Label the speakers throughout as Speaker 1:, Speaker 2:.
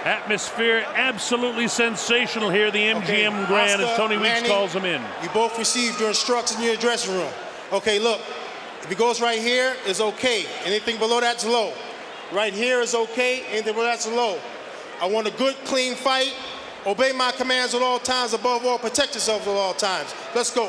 Speaker 1: Atmosphere absolutely sensational here, the MGM Grand, as Tony Weeks
Speaker 2: Manny,
Speaker 1: calls him in.
Speaker 2: You both received your instructions in your dressing room. Okay, look, if it goes right here, it's okay. Anything below that's low. Right here is okay, anything below that's low. I want a good, clean fight. Obey my commands at all times. Above all, protect yourself at all times. Let's go.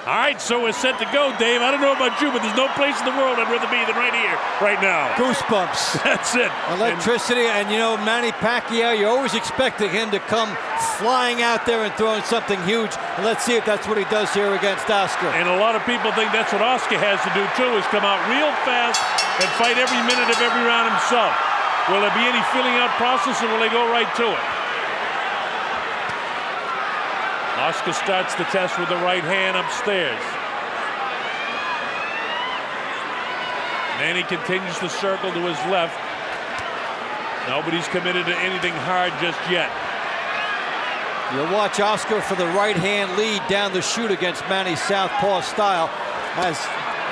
Speaker 1: All right, so we're set to go, Dave. I don't know about you, but there's no place in the world I'd rather be than right here, right now.
Speaker 3: Goosebumps.
Speaker 1: That's it.
Speaker 3: Electricity, and you know, Manny Pacquiao, you're always expecting him to come flying out there and throwing something huge. And let's see if that's what he does here against Oscar.
Speaker 1: And a lot of people think that's what Oscar has to do, too, is come out real fast and fight every minute of every round himself. Will there be any filling out process, or will they go right to it? Oscar starts the test with the right hand upstairs. Manny continues to circle to his left. Nobody's committed to anything hard just yet.
Speaker 3: You'll watch Oscar for the right hand lead down the chute against Manny's southpaw style as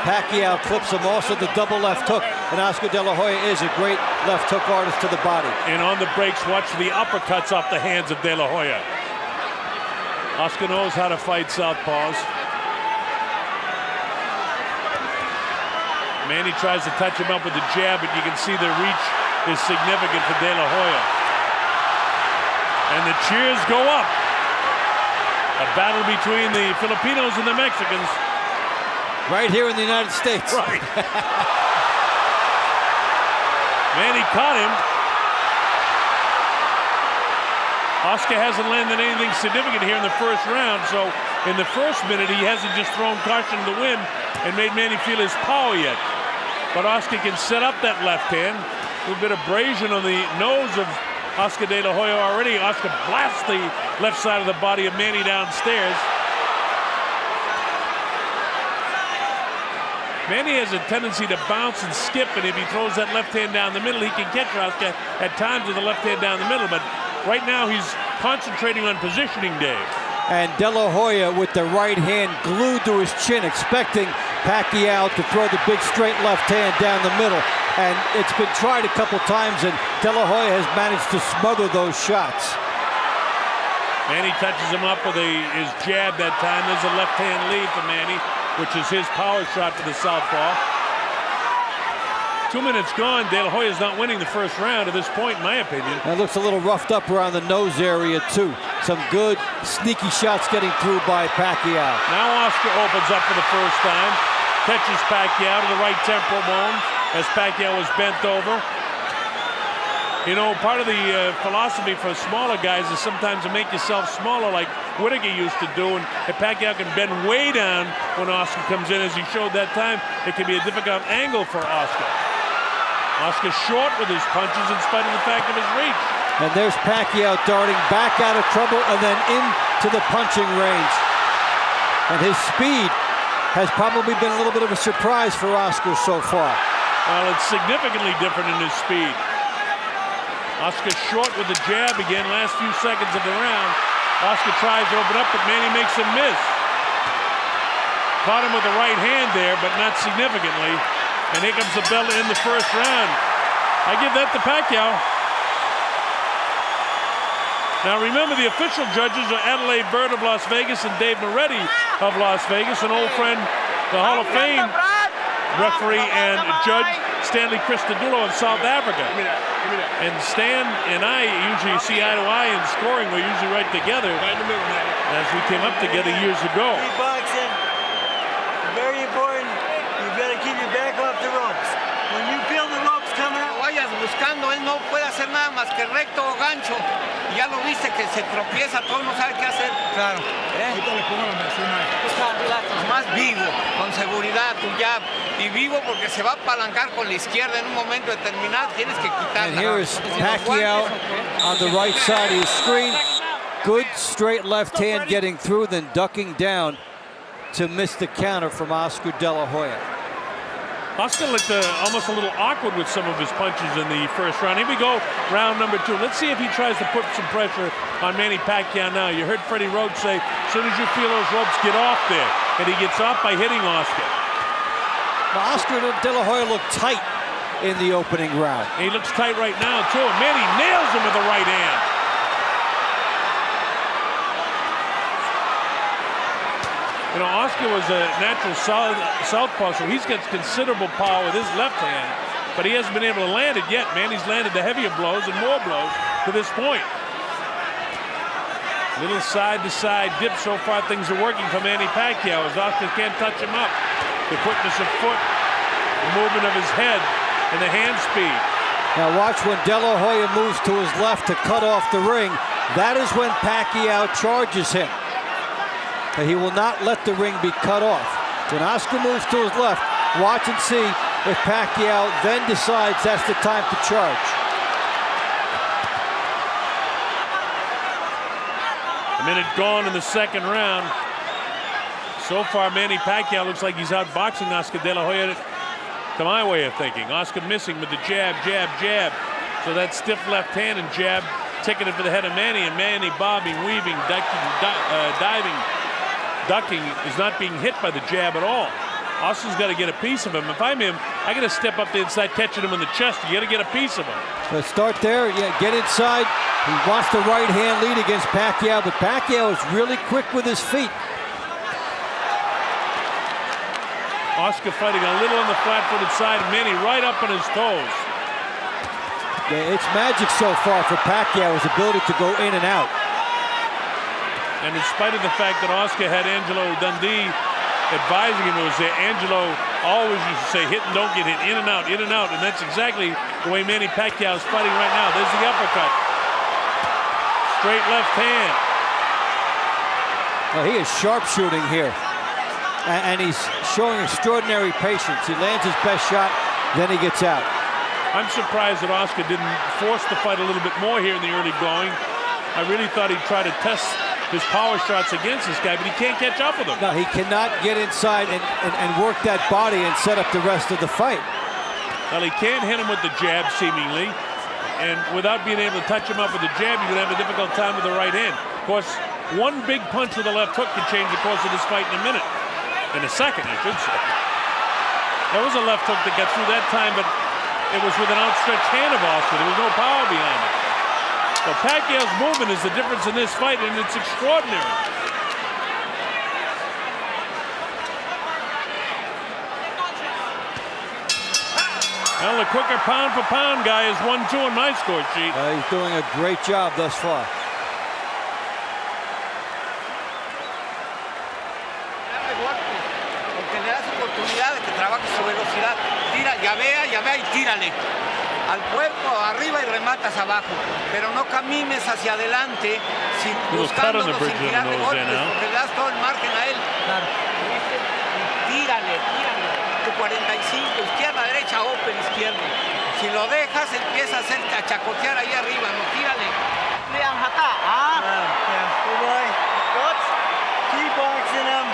Speaker 3: Pacquiao clips him. Also the double left hook, and Oscar De La Hoya is a great left hook artist to the body.
Speaker 1: And on the breaks, watch the uppercuts off the hands of De La Hoya. Oscar knows how to fight southpaws. Manny tries to touch him up with the jab, but you can see the reach is significant for De La Hoya. And the cheers go up. A battle between the Filipinos and the Mexicans.
Speaker 3: Right here in the United States.
Speaker 1: Right. Manny caught him. Oscar hasn't landed anything significant here in the first round, so in the first minute he hasn't just thrown caution to the wind and made Manny feel his power yet. But Oscar can set up that left hand. A little bit of abrasion on the nose of Oscar De La Hoya already. Oscar blasts the left side of the body of Manny downstairs. Manny has a tendency to bounce and skip, and if he throws that left hand down the middle, he can catch Oscar at times with the left hand down the middle. But right now, he's concentrating on positioning, Dave.
Speaker 3: And De La Hoya with the right hand glued to his chin, expecting Pacquiao to throw the big straight left hand down the middle. And it's been tried a couple times, and De La Hoya has managed to smother those shots.
Speaker 1: Manny touches him up with his jab that time. There's a left hand lead for Manny, which is his power shot for the southpaw. 2 minutes gone. De La Hoya's not winning the first round at this point, in my opinion.
Speaker 3: That looks a little roughed up around the nose area, too. Some good, sneaky shots getting through by Pacquiao.
Speaker 1: Now Oscar opens up for the first time. Catches Pacquiao to the right temporal bone as Pacquiao is bent over. You know, part of the philosophy for smaller guys is sometimes to make yourself smaller, like Whittaker used to do. And if Pacquiao can bend way down when Oscar comes in, as he showed that time, it can be a difficult angle for Oscar. Oscar short with his punches in spite of the fact of his reach.
Speaker 3: And there's Pacquiao darting back out of trouble and then into the punching range. And his speed has probably been a little bit of a surprise for Oscar so far.
Speaker 1: Well, it's significantly different in his speed. Oscar short with the jab again, last few seconds of the round. Oscar tries to open up, but Manny makes him miss. Caught him with the right hand there, but not significantly. And here comes the bell to end the first round. I give that to Pacquiao. Now remember, the official judges are Adelaide Bird of Las Vegas and Dave Moretti of Las Vegas, an old friend, the Hall of Fame referee and judge, Stanley Christodoulou of South Africa. And Stan and I usually see eye to eye in scoring. We're usually right together, as we came up together years ago.
Speaker 4: Boxing, very important. You've got to keep your back off the ropes. When you feel the ropes coming out,
Speaker 5: Vayas buscando, él no puede hacer nada más que recto o gancho. Ya lo viste que se tropieza, todo no sabe qué hacer. Claro.
Speaker 4: ahorita le pongo la medicina.
Speaker 5: Más vivo, con seguridad, tu jab. Y vivo porque se va a apalancar con la izquierda en un momento determinado. Tienes que quitarla.
Speaker 3: And here is Pacquiao on the right side of his screen. Good straight left hand getting through, then ducking down to miss the counter from Oscar De La Hoya.
Speaker 1: Oscar looked almost a little awkward with some of his punches in the first round. Here we go, round number 2. Let's see if he tries to put some pressure on Manny Pacquiao now. You heard Freddie Roach say, as soon as you feel those ropes, get off there. And he gets off by hitting Oscar.
Speaker 3: Now, Oscar De La Hoya looked tight in the opening round.
Speaker 1: He looks tight right now, too. And Manny nails him with the right hand. You know, Oscar was a natural southpaw, so he's got considerable power with his left hand, but he hasn't been able to land it yet. Manny's landed the heavier blows and more blows to this point. Little side-to-side dip. So far, things are working for Manny Pacquiao as Oscar can't touch him up. The quickness of foot, the movement of his head, and the hand speed.
Speaker 3: Now watch when De La Hoya moves to his left to cut off the ring. That is when Pacquiao charges him. And he will not let the ring be cut off. When Oscar moves to his left, watch and see if Pacquiao then decides that's the time to charge.
Speaker 1: A minute gone in the second round. So far, Manny Pacquiao looks like he's outboxing Oscar De La Hoya, to my way of thinking. Oscar missing with the jab, jab, jab. So that stiff left hand and jab ticketed for the head of Manny, and Manny bobbing, weaving, ducking, diving, ducking, is not being hit by the jab at all. Oscar's got to get a piece of him. If I'm him, I got to step up there and start catching him in the chest. You got to get a piece of him.
Speaker 3: Let's start there. Yeah, get inside. He wants the right hand lead against Pacquiao, but Pacquiao is really quick with his feet.
Speaker 1: Oscar fighting a little on the flat-footed side. Manny right up on his toes.
Speaker 3: Yeah, it's magic so far for Pacquiao, his ability to go in and out.
Speaker 1: And in spite of the fact that Oscar had Angelo Dundee advising him, it was Angelo always used to say, hit and don't get hit, in and out, and that's exactly the way Manny Pacquiao is fighting right now. There's the uppercut. Straight left hand.
Speaker 3: Well, he is sharpshooting here. And he's showing extraordinary patience. He lands his best shot, then he gets out.
Speaker 1: I'm surprised that Oscar didn't force the fight a little bit more here in the early going. I really thought he'd try to test his power shots against this guy, but he can't catch up with him.
Speaker 3: No, he cannot get inside and work that body and set up the rest of the fight.
Speaker 1: Well, he can't hit him with the jab, seemingly. And without being able to touch him up with the jab, you're going to have a difficult time with the right hand. Of course, one big punch with the left hook can change the course of this fight in a minute. In a second, I should say. There was a left hook that got through that time, but it was with an outstretched hand of Oscar. There was no power behind it. So Pacquiao's movement is the difference in this fight, and it's extraordinary. Well, the quicker pound-for-pound guy is 1-2 on my score sheet.
Speaker 3: He's doing a great job thus far.
Speaker 5: De que trabaje su velocidad, tira, llavea y tírale al cuerpo arriba y rematas abajo, pero no camines hacia adelante sin buscándolo, sin tirarle golpes, porque le das todo el margen a él. Claro. Y tírale, tu 45, izquierda, derecha, open, izquierda. Si lo dejas, empieza a chacotear ahí arriba, no, tírale.
Speaker 4: Liang hata, good boy. Coach, keep boxing him.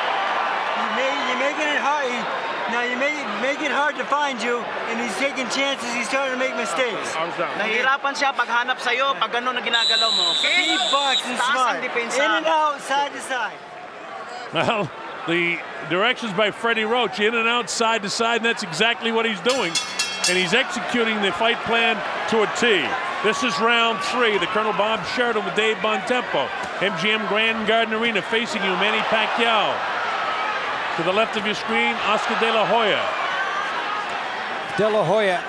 Speaker 4: You're making it hard. Now you make it hard to find you, and he's taking chances. He's starting to make mistakes.
Speaker 6: Nahihirapan siya paghanap sa'yo pag gano'n na ginagalaw mo.
Speaker 4: Keep boxing smart. In and out, side to side.
Speaker 1: Well, the directions by Freddie Roach, in and out, side to side, and that's exactly what he's doing. And he's executing the fight plan to a T. This is round 3. The Colonel Bob Sheridan with Dave Bontempo. MGM Grand Garden Arena facing you, Manny Pacquiao. To the left of your screen, Oscar De La Hoya.
Speaker 3: De La Hoya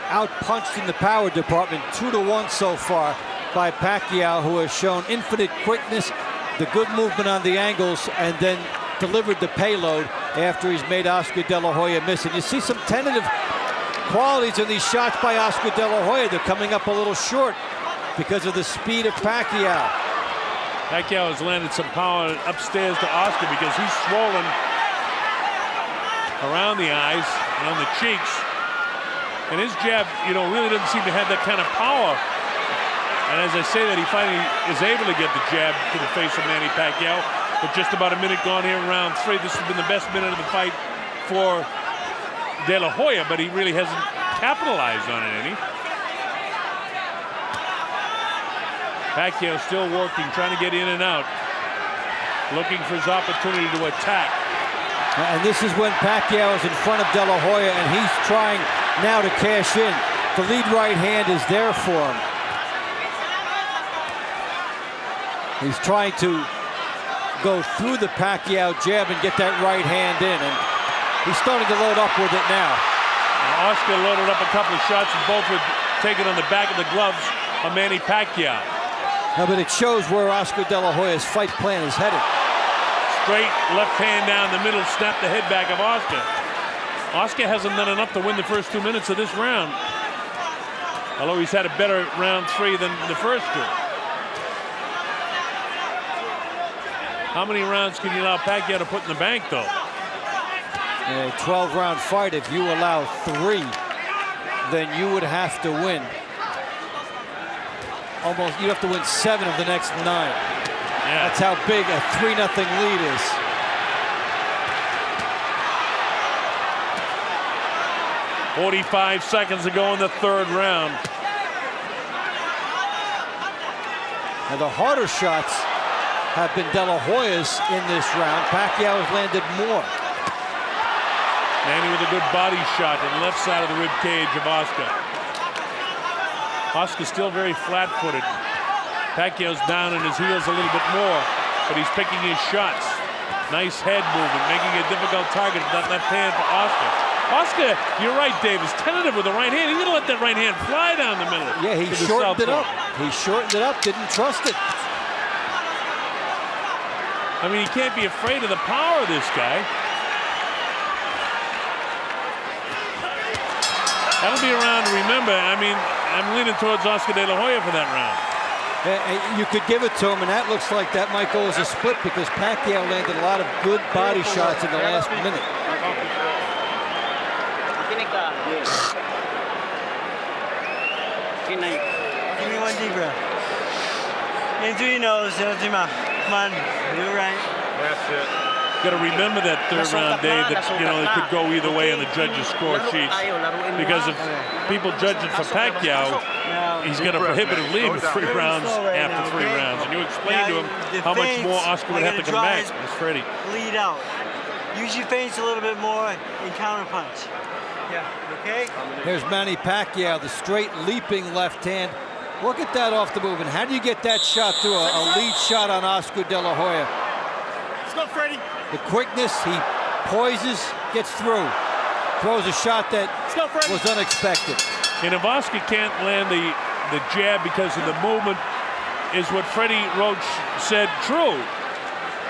Speaker 3: outpunched in the power department 2-1 so far by Pacquiao, who has shown infinite quickness, the good movement on the angles, and then delivered the payload after he's made Oscar De La Hoya miss. And you see some tentative qualities in these shots by Oscar De La Hoya. They're coming up a little short because of the speed of Pacquiao.
Speaker 1: Pacquiao has landed some power upstairs to Oscar because he's swollen around the eyes and on the cheeks. And his jab, really doesn't seem to have that kind of power. And as I say that, he finally is able to get the jab to the face of Manny Pacquiao. With just about a minute gone here in round 3, this has been the best minute of the fight for De La Hoya, but he really hasn't capitalized on it any. Pacquiao still working, trying to get in and out, looking for his opportunity to attack.
Speaker 3: And this is when Pacquiao is in front of De La Hoya, and he's trying now to cash in. The lead right hand is there for him. He's trying to go through the Pacquiao jab and get that right hand in, and he's starting to load up with it now.
Speaker 1: Oscar loaded up a couple of shots, and both were taken on the back of the gloves of Manny Pacquiao.
Speaker 3: No, but it shows where Oscar De La Hoya's fight plan is headed.
Speaker 1: Straight left hand down the middle, snap the head back of Oscar. Oscar hasn't done enough to win the first 2 minutes of this round, although he's had a better round 3 than the first 2. How many rounds can you allow Pacquiao to put in the bank, though?
Speaker 3: A 12-round fight, if you allow 3, then you would have to win. Almost, you'd have to win 7 of the next 9.
Speaker 1: Yeah.
Speaker 3: That's how big a 3-0 lead is.
Speaker 1: .45 seconds to go in the 3rd round.
Speaker 3: And the harder shots have been De La Hoya's in this round. Pacquiao has landed more.
Speaker 1: Manny with a good body shot on the left side of the rib cage of Oscar. Oscar's still very flat-footed. Pacquiao's down in his heels a little bit more, but he's picking his shots. Nice head movement, making a difficult target with that left hand for Oscar. Oscar, you're right, Dave, is tentative with the right hand. He's gonna let that right hand fly down the middle.
Speaker 3: Yeah, he shortened it up. He shortened it up, didn't trust it.
Speaker 1: I mean, he can't be afraid of the power of this guy. That'll be a round to remember. I mean, I'm leaning towards Oscar De La Hoya for that round.
Speaker 3: You could give it to him, and that looks like that might go as a split because Pacquiao landed a lot of good body shots in the last minute.
Speaker 4: Give me one deep breath. In through your nose, out through your mouth. Come on, do it right.
Speaker 1: That's it. Got to remember that 3rd round, Dave, that, you know, it could go either way on the judges' score sheets. Because if people judge it for Pacquiao, he's got a prohibitive lead with 3 rounds after 3 rounds. And you explained to him how much more Oscar would have to come back. It's Freddie.
Speaker 4: Lead out. Use your feints a little bit more and counter punch. Yeah, okay?
Speaker 3: Here's Manny Pacquiao, the straight leaping left hand. Look at that off the move. And how do you get that shot through a lead shot on Oscar De La Hoya?
Speaker 2: Let's go, Freddie.
Speaker 3: The quickness, he poises, gets through. Throws a shot that was unexpected.
Speaker 1: And if Oscar can't land the jab because of the movement, is what Freddie Roach said true?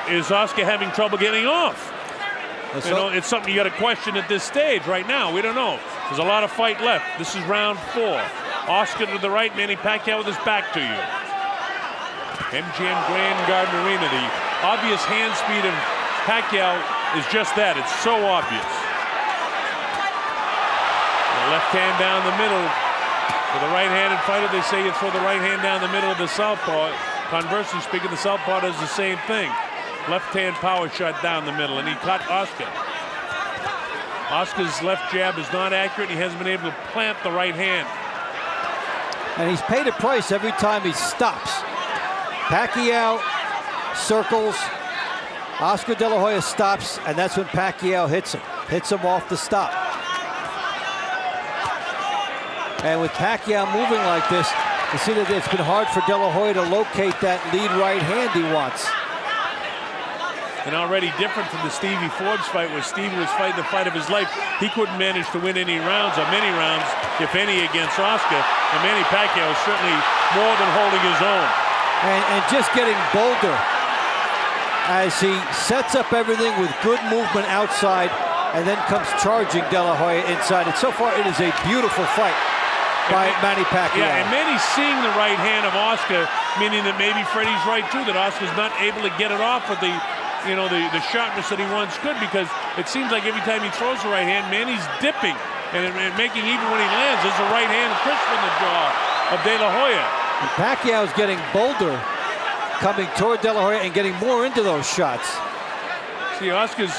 Speaker 1: Is Oscar having trouble getting off? You know, it's something you got to question at this stage right now. We don't know. There's a lot of fight left. This is round 4. Oscar to the right, Manny Pacquiao with his back to you. MGM Grand Garden Arena. The obvious hand speed of Pacquiao is just that. It's so obvious. The left hand down the middle. For the right-handed fighter, they say you throw the right hand down the middle of the southpaw. Conversely speaking, the southpaw does the same thing. Left-hand power shot down the middle, and he caught Oscar. Oscar's left jab is not accurate. He hasn't been able to plant the right hand.
Speaker 3: And he's paid a price every time he stops. Pacquiao circles. Oscar De La Hoya stops, and that's when Pacquiao hits him off the stop. And with Pacquiao moving like this, you see that it's been hard for De La Hoya to locate that lead right hand he wants.
Speaker 1: And already different from the Stevie Forbes fight, where Stevie was fighting the fight of his life. He couldn't manage to win any rounds, or many rounds, if any, against Oscar. And Manny Pacquiao is certainly more than holding his own.
Speaker 3: And just getting bolder as he sets up everything with good movement outside and then comes charging De La Hoya inside. And so far, it is a beautiful fight by Manny Pacquiao.
Speaker 1: Yeah, and Manny's seeing the right hand of Oscar, meaning that maybe Freddie's right, too, that Oscar's not able to get it off with the sharpness that he once could, because it seems like every time he throws the right hand, Manny's dipping and making, even when he lands, there's a right hand crisp in the jaw of De La Hoya.
Speaker 3: And Pacquiao's getting bolder, coming toward De La Hoya and getting more into those shots.
Speaker 1: See, Oscar's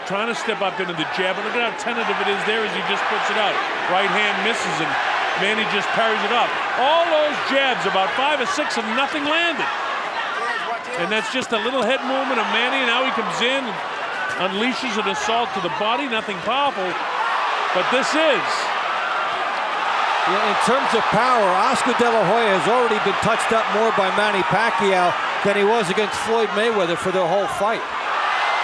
Speaker 1: trying to step up into the jab, but look at how tentative it is there as he just puts it out. Right hand misses, and Manny just parries it up. All those jabs, about 5 or 6 of nothing landed. And that's just a little head movement of Manny, and now he comes in and unleashes an assault to the body, nothing powerful. But this is
Speaker 3: Yeah, in terms of power, Oscar De La Hoya has already been touched up more by Manny Pacquiao than he was against Floyd Mayweather for their whole fight.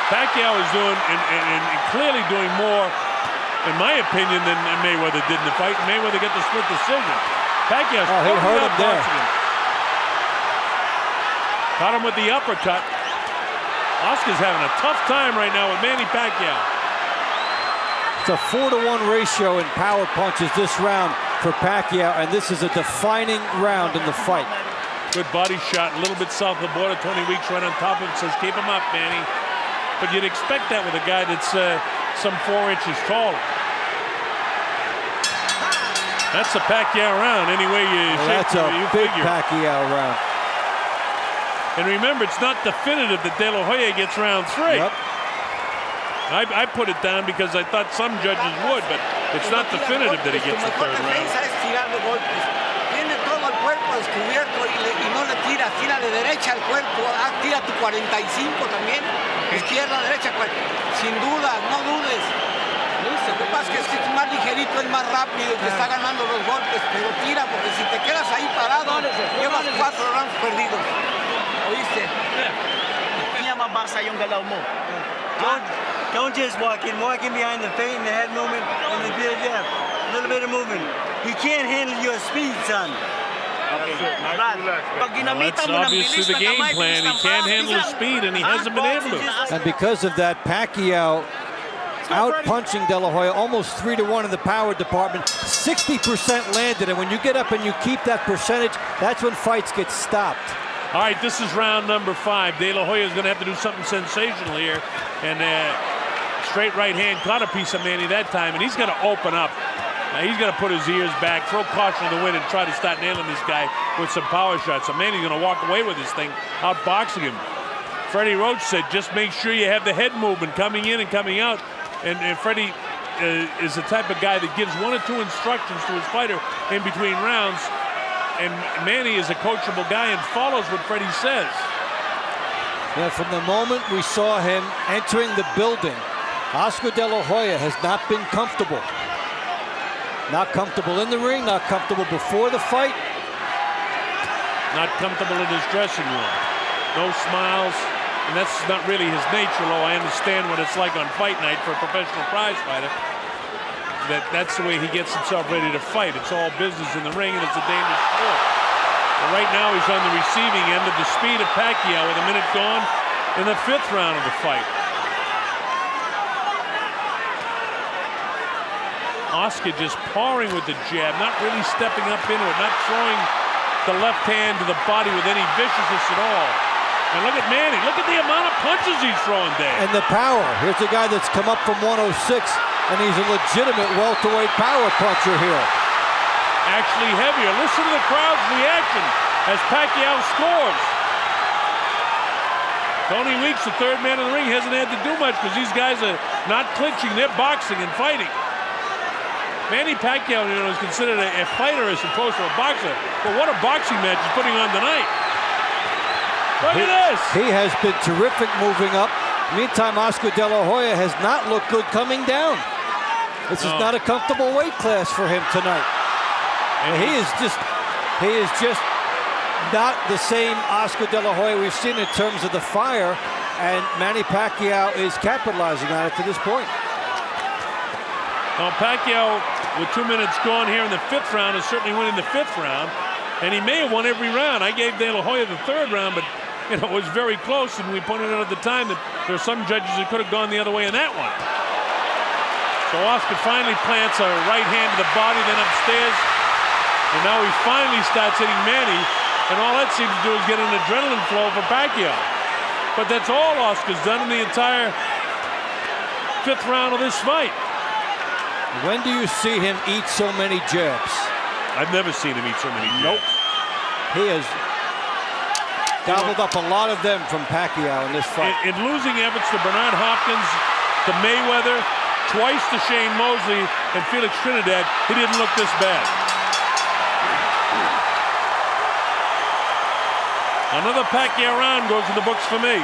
Speaker 1: Pacquiao is doing and clearly doing more, in my opinion, than Mayweather did in the fight. Mayweather got the split decision. Pacquiao's
Speaker 3: he hurt him there.
Speaker 1: Caught him with the uppercut. Oscar's having a tough time right now with Manny Pacquiao.
Speaker 3: It's a 4-to-1 ratio in power punches this round for Pacquiao, and this is a defining round in the fight.
Speaker 1: Good body shot, a little bit south of the border. Tony Weeks right on top of him, says, keep him up, Manny. But you'd expect that with a guy that's some 4 inches taller. That's a Pacquiao round, anyway
Speaker 3: That's a big
Speaker 1: figure.
Speaker 3: Pacquiao round.
Speaker 1: And remember, it's not definitive that De La Hoya gets round 3.
Speaker 3: Yep.
Speaker 1: I put it down because I thought some judges would, but it's not definitive that he gets the third round.
Speaker 5: Es tirando golpes. Tiene todo el cuerpo descubierto y no le tira. Tira de derecha al cuerpo. Tira tu 45 también. Izquierda, derecha. Sin duda, no dudes. Lo que pasa es que es más ligerito, es más rápido y te está ganando los golpes. Pero tira, porque si te quedas ahí parado, llevas 4 rounds perdidos. ¿Oíste?
Speaker 6: Kaya mabasa yung galaw mo.
Speaker 4: Don't just walk in behind the feint and the head movement and the bit of jab. A little bit of movement. He can't handle your speed, son.
Speaker 6: Brad, pag ginamitan mo ng
Speaker 1: Obviously
Speaker 6: bilis
Speaker 1: the
Speaker 6: ng
Speaker 1: game
Speaker 6: kamay,
Speaker 1: plan. He
Speaker 6: bilis ng
Speaker 1: can't
Speaker 6: braso,
Speaker 1: handle the
Speaker 6: bilis
Speaker 1: speed, and he hasn't been able to.
Speaker 3: And because of that, Pacquiao out-punching De La Hoya almost 3-to-1 in the power department. 60% landed, and when you get up and you keep that percentage, that's when fights get stopped.
Speaker 1: All right, this is round number 5. De La Hoya is going to have to do something sensational here. And straight right hand caught a piece of Manny that time, and he's going to open up. He's going to put his ears back, throw caution to the wind, and try to start nailing this guy with some power shots. So Manny's going to walk away with this thing, outboxing him. Freddie Roach said, just make sure you have the head movement coming in and coming out. And Freddie is the type of guy that gives 1 or 2 instructions to his fighter in between rounds. And Manny is a coachable guy and follows what Freddie says.
Speaker 3: Yeah, from the moment we saw him entering the building, Oscar De La Hoya has not been comfortable. Not comfortable in the ring, not comfortable before the fight.
Speaker 1: Not comfortable in his dressing room. No smiles. And that's not really his nature, though. I understand what it's like on fight night for a professional prize fighter. That's the way he gets himself ready to fight. It's all business in the ring, and it's a dangerous sport. But right now, he's on the receiving end of the speed of Pacquiao with a minute gone in the 5th round of the fight. Oscar just pawing with the jab, not really stepping up into it, not throwing the left hand to the body with any viciousness at all. And look at Manny. Look at the amount of punches he's throwing, Dave.
Speaker 3: And the power. Here's a guy that's come up from 106, and he's a legitimate welterweight power puncher here.
Speaker 1: Actually heavier. Listen to the crowd's reaction as Pacquiao scores. Tony Weeks, the 3rd man in the ring, hasn't had to do much because these guys are not clinching. They're boxing and fighting. Manny Pacquiao, is considered a fighter as opposed to a boxer. But what a boxing match he's putting on tonight. Look at this.
Speaker 3: He has been terrific moving up. Meantime, Oscar De La Hoya has not looked good coming down. This is not a comfortable weight class for him tonight. And he is just not the same Oscar De La Hoya we've seen in terms of the fire, and Manny Pacquiao is capitalizing on it to this point.
Speaker 1: Well, Pacquiao, with 2 minutes gone here in the 5th round, is certainly winning the 5th round, and he may have won every round. I gave De La Hoya the 3rd round, but it was very close, and we pointed out at the time that there are some judges who could have gone the other way in that one. So Oscar finally plants a right hand to the body, then upstairs, and now he finally starts hitting Manny, and all that seems to do is get an adrenaline flow for Pacquiao. But that's all Oscar's done in the entire 5th round of this fight.
Speaker 3: When do you see him eat so many jabs?
Speaker 1: I've never seen him eat so many jabs.
Speaker 3: Nope. He has gobbled up a lot of them from Pacquiao in this fight.
Speaker 1: In losing efforts to Bernard Hopkins, to Mayweather, twice to Shane Mosley, and Felix Trinidad, he didn't look this bad. Another Pacquiao round goes in the books for me.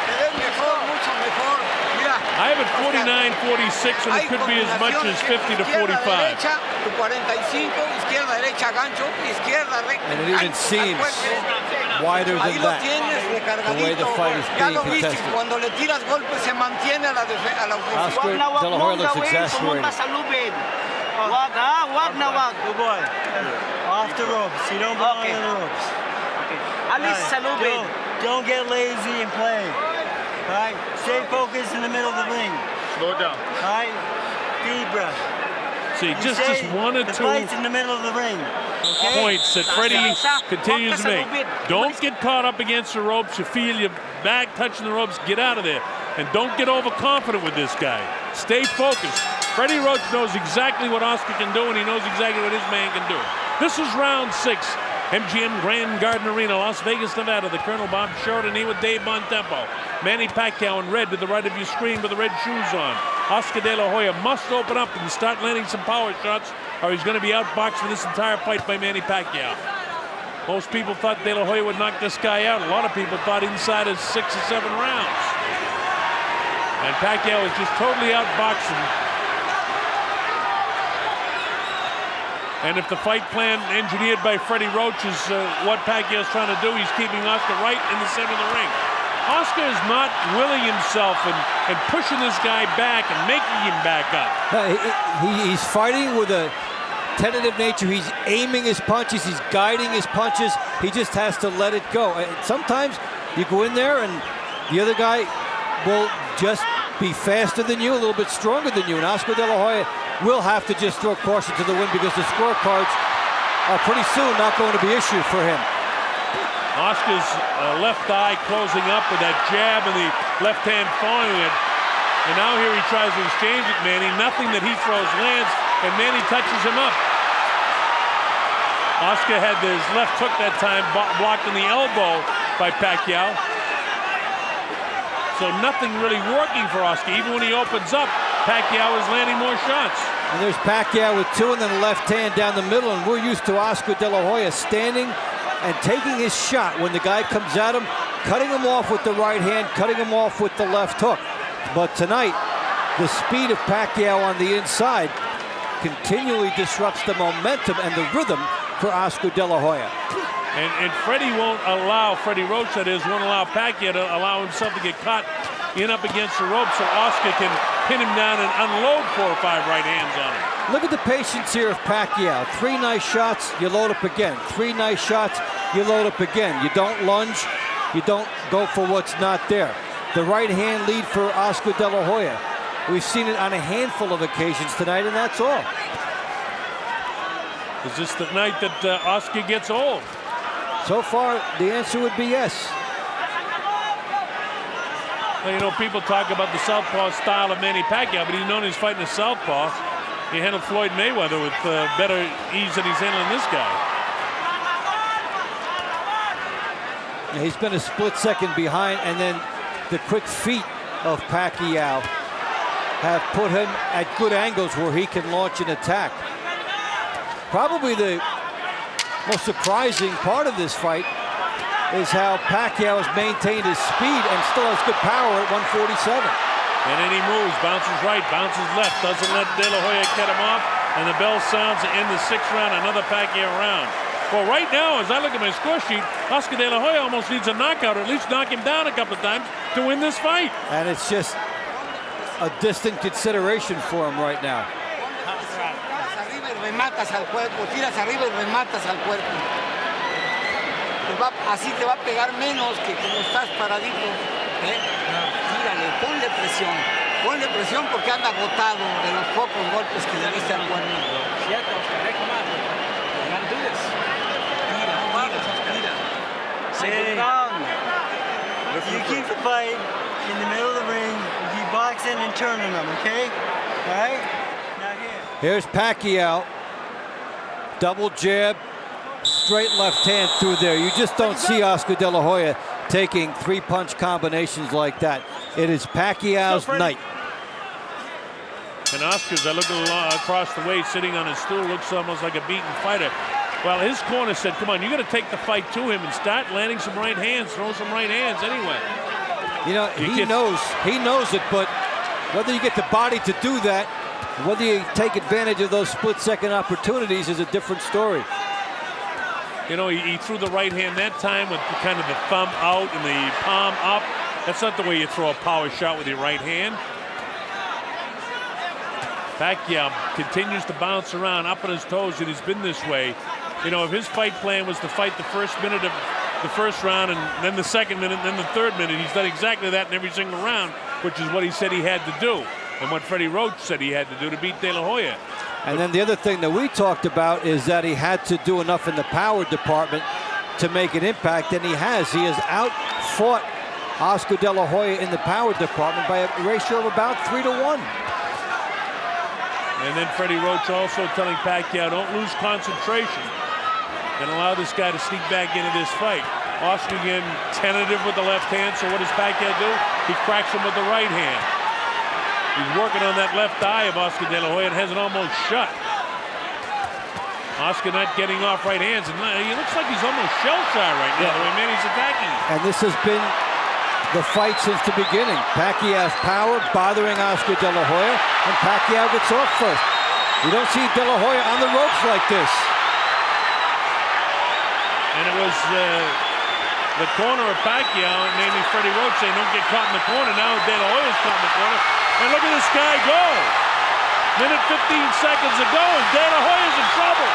Speaker 5: Te ves mejor, mucho mejor. Mira,
Speaker 1: I have it 49-46, and it could be as much as 50 to 45.
Speaker 5: Derecha, tu 45, izquierda, derecha, gancho, izquierda, recta.
Speaker 3: And it even seems wider
Speaker 5: Ahí
Speaker 3: than
Speaker 5: lo
Speaker 3: that,
Speaker 5: tienes
Speaker 3: the way the
Speaker 5: recargadito.
Speaker 3: fight is
Speaker 5: Ya
Speaker 3: being
Speaker 5: lo viste,
Speaker 3: contested.
Speaker 5: cuando le tiras golpes se mantiene a la ofensiva.
Speaker 3: Oscar De La Hoya looks exasperated.
Speaker 6: Pumunta sa lubid. Wag ha, wag na wag.
Speaker 4: Good boy. Off the ropes. You don't belong
Speaker 6: Okay.
Speaker 4: on the ropes.
Speaker 6: Alis sa lubid.
Speaker 4: Don't get lazy and play. All right? Stay focused in the middle of the ring.
Speaker 1: Slow down.
Speaker 4: All right? Deep breath.
Speaker 1: See,
Speaker 4: You
Speaker 1: just
Speaker 4: say
Speaker 1: one or
Speaker 4: the
Speaker 1: two
Speaker 4: fight's in the middle of the ring. Okay?
Speaker 1: points that Freddie continues to make. Don't get caught up against the ropes. You feel your back touching the ropes, get out of there. And don't get overconfident with this guy. Stay focused. Freddie Roach knows exactly what Oscar can do, and he knows exactly what his man can do. This is round 6. MGM Grand Garden Arena, Las Vegas, Nevada. The Colonel Bob Sheridan here with Dave Bontempo. Manny Pacquiao in red to the right of your screen with the red shoes on. Oscar De La Hoya must open up and start landing some power shots, or he's going to be outboxed for this entire fight by Manny Pacquiao. Most people thought De La Hoya would knock this guy out. A lot of people thought inside of 6 or 7 rounds. And Pacquiao is just totally outboxing. And if the fight plan engineered by Freddie Roach is what Pacquiao's trying to do, he's keeping Oscar right in the center of the ring. Oscar is not willing himself and pushing this guy back and making him back up.
Speaker 3: He's fighting with a tentative nature. He's aiming his punches. He's guiding his punches. He just has to let it go. Sometimes you go in there and the other guy will just be faster than you, a little bit stronger than you. And Oscar De La Hoya will have to just throw caution to the wind because the scorecards are pretty soon not going to be issued for him.
Speaker 1: Oscar's left eye closing up with that jab and the left hand following it. And now here he tries to exchange it, Manny. Nothing that he throws lands, and Manny touches him up. Oscar had his left hook that time blocked in the elbow by Pacquiao. So nothing really working for Oscar. Even when he opens up, Pacquiao is landing more shots.
Speaker 3: And there's Pacquiao with 2 and then a left hand down the middle, and we're used to Oscar De La Hoya standing and taking his shot when the guy comes at him, cutting him off with the right hand, cutting him off with the left hook. But tonight, the speed of Pacquiao on the inside continually disrupts the momentum and the rhythm for Oscar De La Hoya.
Speaker 1: And Freddie won't allow, Freddie Roach that is, won't allow Pacquiao to allow himself to get caught in up against the rope so Oscar can pin him down and unload 4 or 5 right hands on him.
Speaker 3: Look at the patience here of Pacquiao. 3 nice shots, you load up again. 3 nice shots, you load up again. You don't lunge, you don't go for what's not there. The right hand lead for Oscar De La Hoya. We've seen it on a handful of occasions tonight, and that's all.
Speaker 1: Is this the night that Oscar gets old?
Speaker 3: So far, the answer would be yes.
Speaker 1: Well, you know, people talk about the southpaw style of Manny Pacquiao, but he's known he's fighting a southpaw. He handled Floyd Mayweather with better ease than he's handling this guy.
Speaker 3: Yeah, he's been a split second behind, and then the quick feet of Pacquiao have put him at good angles where he can launch an attack. Probably the most surprising part of this fight is how Pacquiao has maintained his speed and still has good power at 147.
Speaker 1: And then he moves, bounces right, bounces left, doesn't let De La Hoya get him off, and the bell sounds to end the 6th round, another Pacquiao round. Well, right now, as I look at my score sheet, Oscar De La Hoya almost needs a knockout, or at least knock him down a couple of times to win this fight.
Speaker 3: And it's just a distant consideration for him right now.
Speaker 5: Rematas al cuerpo, tiras arriba y rematas al cuerpo. Así te va a pegar menos que como estás paradito. Tírale, ponle presión porque anda agotado de los pocos golpes que le diste al cuerpo.
Speaker 4: Sit down. You keep the fight in the middle of the ring. You keep boxing and turning them, okay? All right? Now here.
Speaker 3: Here's Pacquiao. Double jab, straight left hand through there. You just don't see Oscar De La Hoya taking 3-punch combinations like that. It is Pacquiao's night.
Speaker 1: And Oscar's, I look across the way, sitting on his stool, looks almost like a beaten fighter. Well, his corner said, come on, you got to take the fight to him and start landing some right hands, throw some right hands anyway.
Speaker 3: You know, he knows it, but Whether you get the body to do that, whether you take advantage of those split-second opportunities is a different story.
Speaker 1: You know, he threw the right hand that time with kind of the thumb out and the palm up. That's not the way you throw a power shot with your right hand. Pacquiao continues to bounce around up on his toes, and he's been this way. You know, if his fight plan was to fight the first minute of the first round and then the second minute and then the third minute, he's done exactly that in every single round, which is what he said he had to do and what Freddie Roach said he had to do to beat De La Hoya.
Speaker 3: And then the other thing that we talked about is that he had to do enough in the power department to make an impact, and he has. He has outfought Oscar De La Hoya in the power department by a ratio of about 3-1.
Speaker 1: And then Freddie Roach also telling Pacquiao, don't lose concentration and allow this guy to sneak back into this fight. Oscar again tentative with the left hand, so what does Pacquiao do? He cracks him with the right hand. He's working on that left eye of Oscar De La Hoya and has it almost shut. Oscar not getting off right hands, and he looks like he's almost shell-shy right now, the way Manny's attacking him.
Speaker 3: And this has been the fight since the beginning. Pacquiao's power bothering Oscar De La Hoya, and Pacquiao gets off first. You don't see De La Hoya on the ropes like this.
Speaker 1: And it was the corner of Pacquiao, namely Freddie Roach, saying don't get caught in the corner. Now De La Hoya's caught in the corner. And look at this guy go. Minute 15 seconds ago, and De La Hoya's in trouble.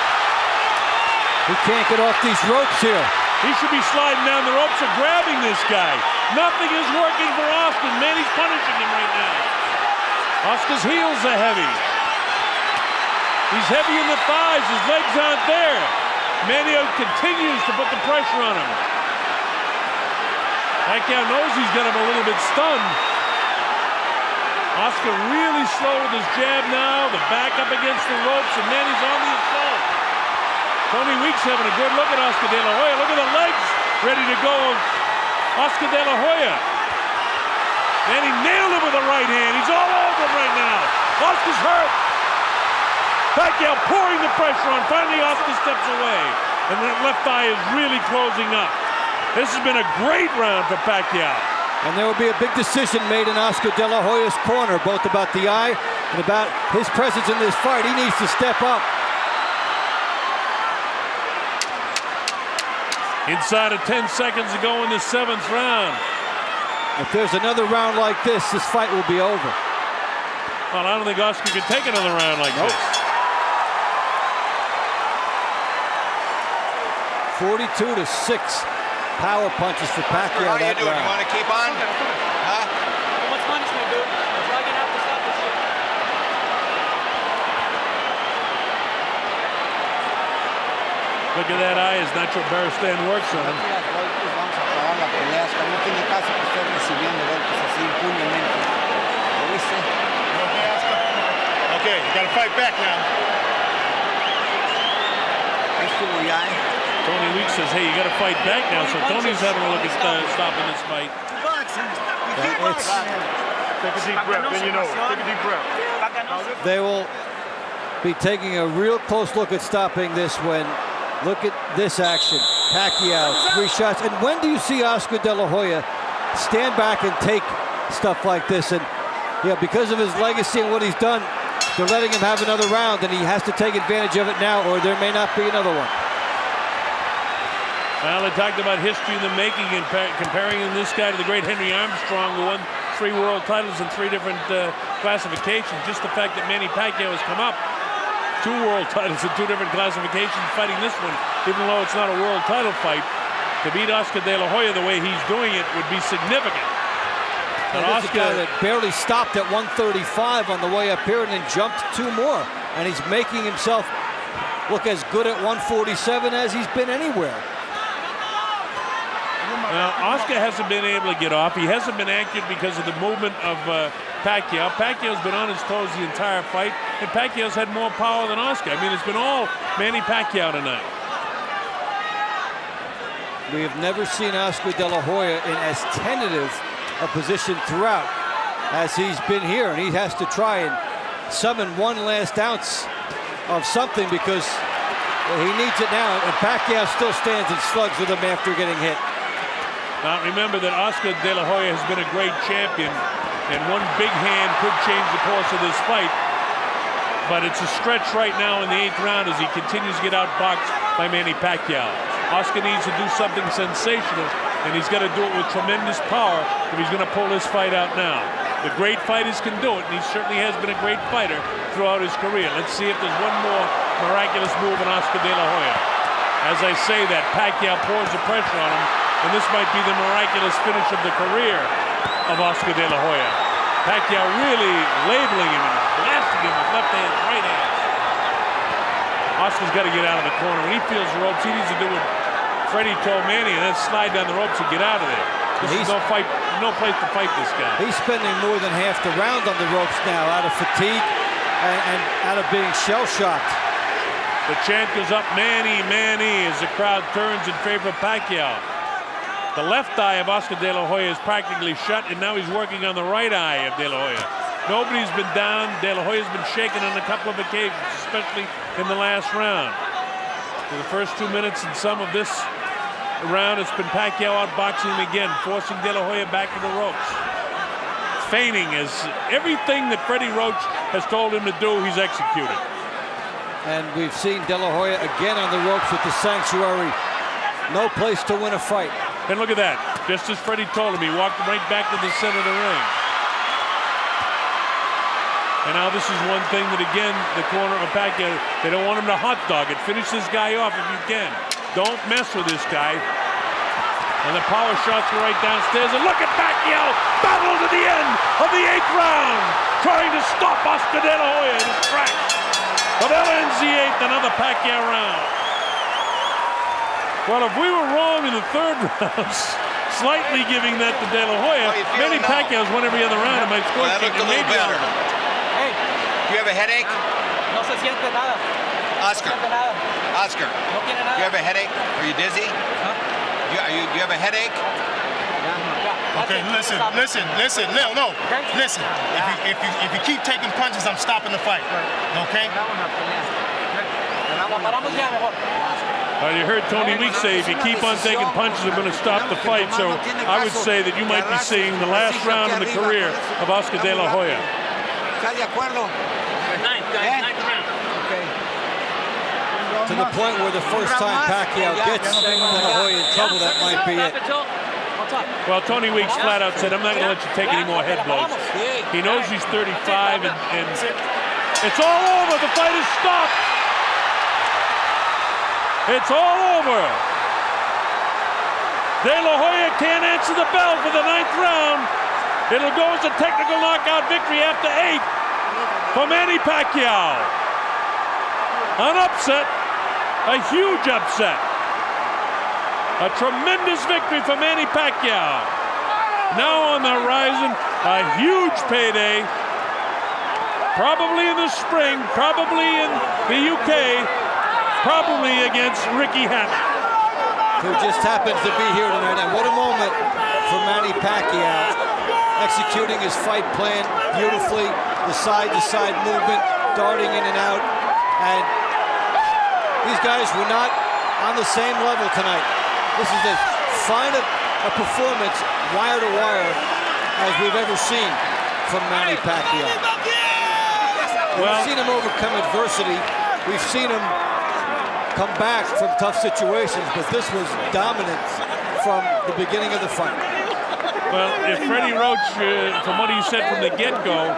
Speaker 3: He can't get off these ropes here.
Speaker 1: He should be sliding down the ropes or grabbing this guy. Nothing is working for Oscar. Manny's punishing him right now. Oscar's heels are heavy. He's heavy in the thighs. His legs aren't there. Manny continues to put the pressure on him. Pacquiao knows he's got him a little bit stunned. Oscar really slow with his jab now. The back up against the ropes, and Manny's on the assault. Tony Weeks having a good look at Oscar De La Hoya. Look at the legs ready to go. Oscar De La Hoya. Manny nailed him with the right hand. He's all over him right now. Oscar's hurt. Pacquiao pouring the pressure on. Finally, Oscar steps away. And that left eye is really closing up. This has been a great round for Pacquiao.
Speaker 3: And there will be a big decision made in Oscar De La Hoya's corner, both about the eye and about his presence in this fight. He needs to step up.
Speaker 1: Inside of 10 seconds to go in the 7th round.
Speaker 3: If there's another round like this fight will be over.
Speaker 1: Well, I don't think Oscar can take another round like this.
Speaker 3: 42-6 power punches for Pacquiao.
Speaker 7: How you doing? You want to keep on? Huh?
Speaker 6: How much punishment, dude? That's why I have to stop this shit.
Speaker 1: Look at that eye as Nacho Barristan works on him.
Speaker 5: Vamos a acabar la pelea. No tiene caso que esté recibiendo golpes así impunemente. ¿Lo viste?
Speaker 2: Okay, you gotta fight back now.
Speaker 5: Ahí estuvo ya,
Speaker 1: Tony Weeks says, hey, you got to fight back now. So Tony's having a look at stopping this fight.
Speaker 2: Take a deep breath, then you know. Take a deep breath.
Speaker 3: They will be taking a real close look at stopping this when, look at this action. Pacquiao, 3 shots. And when do you see Oscar De La Hoya stand back and take stuff like this? And yeah, because of his legacy and what he's done, they're letting him have another round, and he has to take advantage of it now, or there may not be another one.
Speaker 1: Well, they talked about history in the making and comparing this guy to the great Henry Armstrong, who won 3 world titles in 3 different classifications. Just the fact that Manny Pacquiao has come up 2 world titles in 2 different classifications, fighting this one, even though it's not a world title fight, to beat Oscar De La Hoya the way he's doing it would be significant.
Speaker 3: And Oscar, a guy that barely stopped at 135 on the way up here and then jumped 2 more. And he's making himself look as good at 147 as he's been anywhere.
Speaker 1: Now, Oscar hasn't been able to get off. He hasn't been accurate because of the movement of Pacquiao. Pacquiao's been on his toes the entire fight, and Pacquiao's had more power than Oscar. I mean, it's been all Manny Pacquiao tonight.
Speaker 3: We have never seen Oscar De La Hoya in as tentative a position throughout as he's been here, and he has to try and summon one last ounce of something because he needs it now, and Pacquiao still stands and slugs with him after getting hit.
Speaker 1: Now remember that Oscar De La Hoya has been a great champion, and one big hand could change the course of this fight. But it's a stretch right now in the 8th round as he continues to get outboxed by Manny Pacquiao. Oscar needs to do something sensational, and he's got to do it with tremendous power if he's going to pull this fight out now. The great fighters can do it, and he certainly has been a great fighter throughout his career. Let's see if there's one more miraculous move in Oscar De La Hoya. As I say that, Pacquiao pours the pressure on him, and this might be the miraculous finish of the career of Oscar De La Hoya. Pacquiao really labeling him and blasting him with left hand, right hand. Oscar's got to get out of the corner. When he feels the ropes, he needs to do what Freddie told Manny and then slide down the ropes and get out of there. This is no fight, no place to fight this guy.
Speaker 3: He's spending more than half the round on the ropes now out of fatigue and out of being shell-shocked.
Speaker 1: The chant goes up, Manny, Manny, as the crowd turns in favor of Pacquiao. The left eye of Oscar De La Hoya is practically shut, and now he's working on the right eye of De La Hoya. Nobody's been down. De La Hoya's been shaken on a couple of occasions, especially in the last round. For the first 2 minutes and some of this round, it's been Pacquiao outboxing him again, forcing De La Hoya back to the ropes. Feigning is everything that Freddie Roach has told him to do, he's executed.
Speaker 3: And we've seen De La Hoya again on the ropes with the sanctuary. No place to win a fight.
Speaker 1: And look at that. Just as Freddie told him, he walked right back to the center of the ring. And now this is one thing that, again, the corner of Pacquiao, they don't want him to hot dog it. Finish this guy off if you can. Don't mess with this guy. And the power shots go right downstairs. And look at Pacquiao battle to the end of the 8th round, trying to stop Oscar De La Hoya in his tracks. But that ends the 8th, another Pacquiao round. Well, if we were wrong in the 3rd round, slightly giving that to De La Hoya, many Pacquiao's won every other round in my score sheet.
Speaker 7: That looked a little better.
Speaker 4: Hey,
Speaker 7: Do you have a headache?
Speaker 4: no se siente nada.
Speaker 7: Oscar.
Speaker 4: No siente nada.
Speaker 7: Oscar,
Speaker 4: No tiene
Speaker 7: do
Speaker 4: nada.
Speaker 7: you have a headache? Are you dizzy? Do you have a headache?
Speaker 2: Okay, listen. No. Listen. If you keep taking punches, I'm stopping the fight. Okay?
Speaker 1: Well, you heard Tony Weeks say, if you keep on taking punches, I'm going to stop the fight. So I would say that you might be seeing the last round in the career of Oscar De La Hoya.
Speaker 5: ¿Está de acuerdo?
Speaker 3: To the point where the first time Pacquiao gets De La Hoya in trouble, that might be it.
Speaker 1: Well, Tony Weeks flat out said, I'm not going to let you take any more head blows. He knows he's 35, and it's all over. The fight is stopped. It's all over. De La Hoya can't answer the bell for the 9th round. It'll go as a technical knockout victory after 8 for Manny Pacquiao. An upset, a huge upset. A tremendous victory for Manny Pacquiao. Now on the horizon, a huge payday. Probably in the spring, probably in the UK, probably against Ricky Hatton,
Speaker 3: Who just happens to be here tonight. And what a moment for Manny Pacquiao, executing his fight plan beautifully, the side-to-side movement, darting in and out. And these guys were not on the same level tonight. This is as fine a performance, wire to wire, as we've ever seen from Manny Pacquiao. We've seen him overcome adversity. We've seen him come back from tough situations, but this was dominance from the beginning of the fight.
Speaker 1: Well, if Freddie Roach, from what he said from the get-go,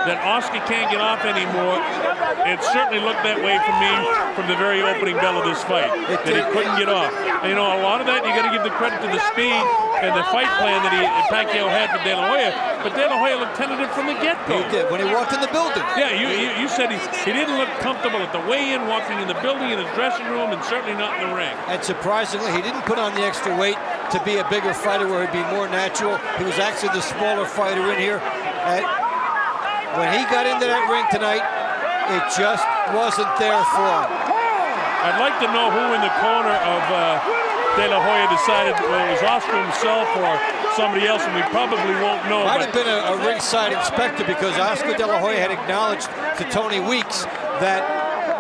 Speaker 1: that Oscar can't get off anymore, it certainly looked that way for me from the very opening bell of this fight, that he couldn't get off. And, you know, a lot of that, you got to give the credit to the speed and the fight plan that Pacquiao had for De La Hoya, but De La Hoya looked tentative from the get-go.
Speaker 3: He did, when he walked in the building.
Speaker 1: Yeah, you said he didn't look comfortable at the weigh-in, walking in the building, in his dressing room, and certainly not in the ring.
Speaker 3: And surprisingly, he didn't put on the extra weight to be a bigger fighter where he'd be more natural. He was actually the smaller fighter in here. And when he got into that ring tonight, it just wasn't there for him.
Speaker 1: I'd like to know who in the corner of De La Hoya decided whether it was Oscar himself or somebody else, and we probably won't know.
Speaker 3: Might have been a ringside inspector, because Oscar De La Hoya had acknowledged to Tony Weeks that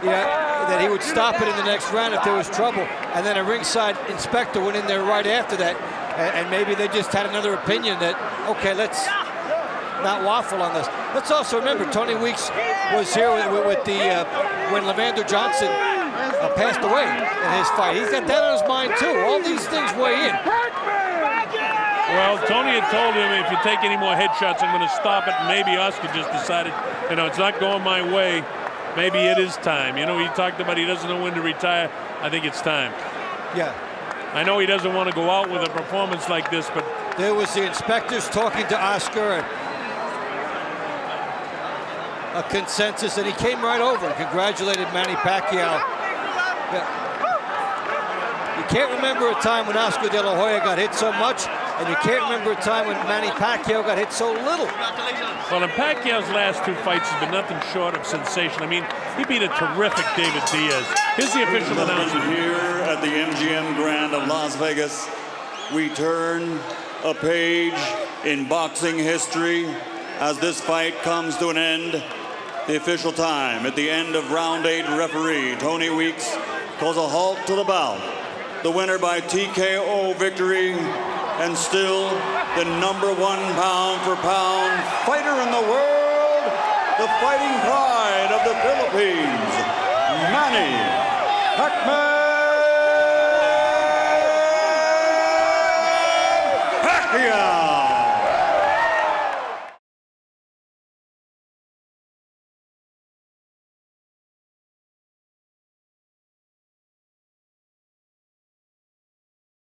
Speaker 3: that he would stop it in the next round if there was trouble, and then a ringside inspector went in there right after that, and maybe they just had another opinion that, okay, let's not waffle on this. Let's also remember Tony Weeks was here with the when Levander Johnson passed away in his fight. He's got that on his mind too. All these things weigh in.
Speaker 1: Well, Tony had told him, if you take any more headshots, I'm going to stop it. And maybe Oscar just decided, you know, it's not going my way. Maybe it is time. You know, he talked about he doesn't know when to retire. I think it's time.
Speaker 3: Yeah.
Speaker 1: I know he doesn't want to go out with a performance like this, but
Speaker 3: there was the inspectors talking to Oscar, a consensus, and he came right over and congratulated Manny Pacquiao. Yeah. You can't remember a time when Oscar De La Hoya got hit so much, and you can't remember a time when Manny Pacquiao got hit so little.
Speaker 1: Well, in Pacquiao's last two fights has been nothing short of sensation. I mean, he beat a terrific David Diaz. Here's the official announcement.
Speaker 8: Here at the MGM Grand of Las Vegas, we turn a page in boxing history as this fight comes to an end. The official time at the end of round 8, referee Tony Weeks calls a halt to the bout. The winner by TKO victory, and still the #1 pound-for-pound fighter in the world, the fighting pride of the Philippines, Manny Pacquiao.